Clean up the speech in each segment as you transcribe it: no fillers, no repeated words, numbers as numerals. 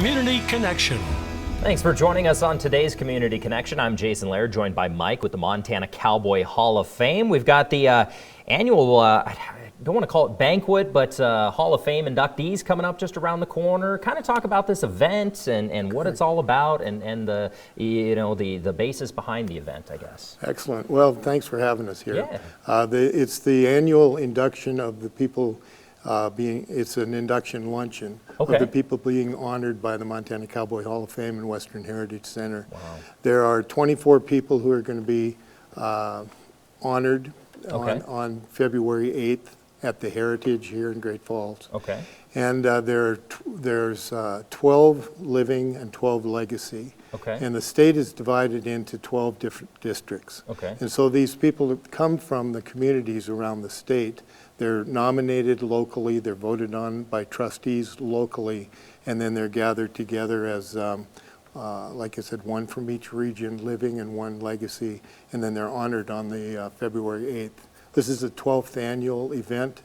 Community Connection. Thanks for joining us on today's Community Connection. I'm Jason Laird, joined by Mike with the Montana Cowboy Hall of Fame. We've got the annual, I don't want to call it banquet, but Hall of Fame inductees coming up just around the corner. Kind of talk about this event and what it's all about and the, the basis behind the event, I guess. Excellent. Well, thanks for having us here. Yeah. It's the annual induction of the people it's an induction luncheon of the people being honored by the Montana Cowboy Hall of Fame and Western Heritage Center. Wow. There are 24 people who are going to be honored on February 8th at the Heritage here in Great Falls. Okay. And there's 12 living and 12 legacy. Okay. And the state is divided into 12 different districts. Okay. And so these people that come from the communities around the state, they're nominated locally, they're voted on by trustees locally, and then they're gathered together as, like I said, one from each region living and one legacy, and then they're honored on the February 8th. This is the 12th annual event,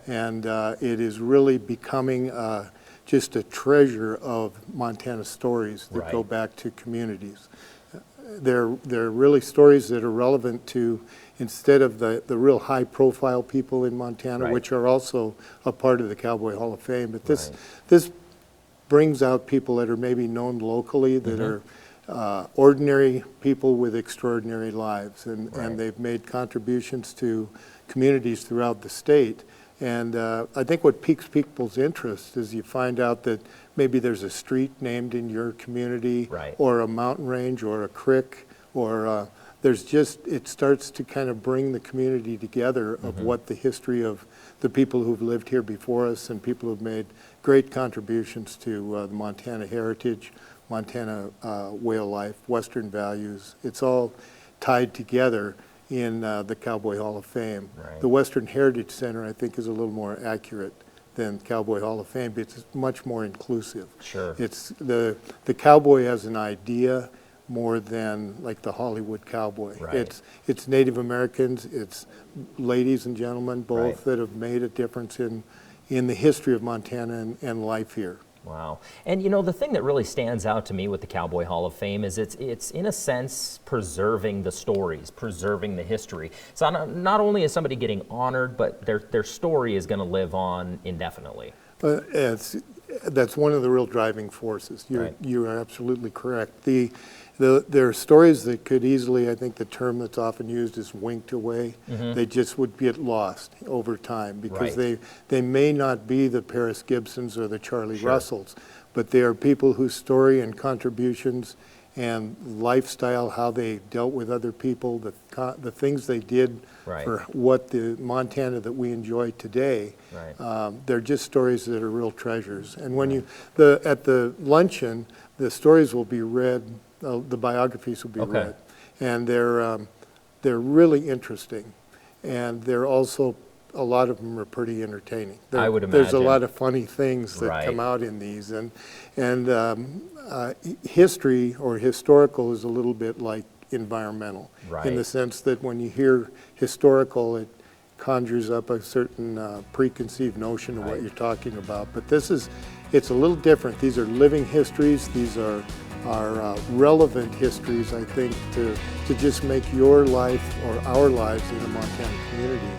and it is really becoming just a treasure of Montana stories that go back to communities. They're really stories that are relevant to, instead of the real high-profile people in Montana, which are also a part of the Cowboy Hall of Fame, but this brings out people that are maybe known locally, that are ordinary people with extraordinary lives, and they've made contributions to communities throughout the state. And I think what piques people's interest is you find out that maybe there's a street named in your community, or a mountain range, or a creek, or it starts to kind of bring the community together of what the history of the people who've lived here before us and people who've made great contributions to the Montana heritage, Montana way of life, Western values. It's all tied together in the Cowboy Hall of Fame. The Western Heritage Center, I think, is a little more accurate than Cowboy Hall of Fame, but it's much more inclusive. Sure. It's the cowboy as an idea more than like the Hollywood cowboy. It's Native Americans, it's ladies and gentlemen, both that have made a difference in the history of Montana and life here. Wow. And the thing that really stands out to me with the Cowboy Hall of Fame is it's in a sense preserving the stories, preserving the history. So not only is somebody getting honored, but their story is going to live on indefinitely. That's one of the real driving forces. You are absolutely correct. There are stories that could easily, I think the term that's often used is winked away. They just would get lost over time because they may not be the Paris Gibsons or the Charlie Russells, but they are people whose story and contributions and lifestyle, how they dealt with other people, the things they did for what the Montana that we enjoy today. They're just stories that are real treasures. And when at the luncheon, the stories will be read. The biographies will be read, and they're really interesting, and they're also, a lot of them are pretty entertaining. I would imagine. There's a lot of funny things that come out in these, and history or historical is a little bit like environmental, in the sense that when you hear historical, it conjures up a certain preconceived notion of what you're talking about. But it's a little different. These are living histories. These are relevant histories, I think, to just make your life or our lives in the Montana community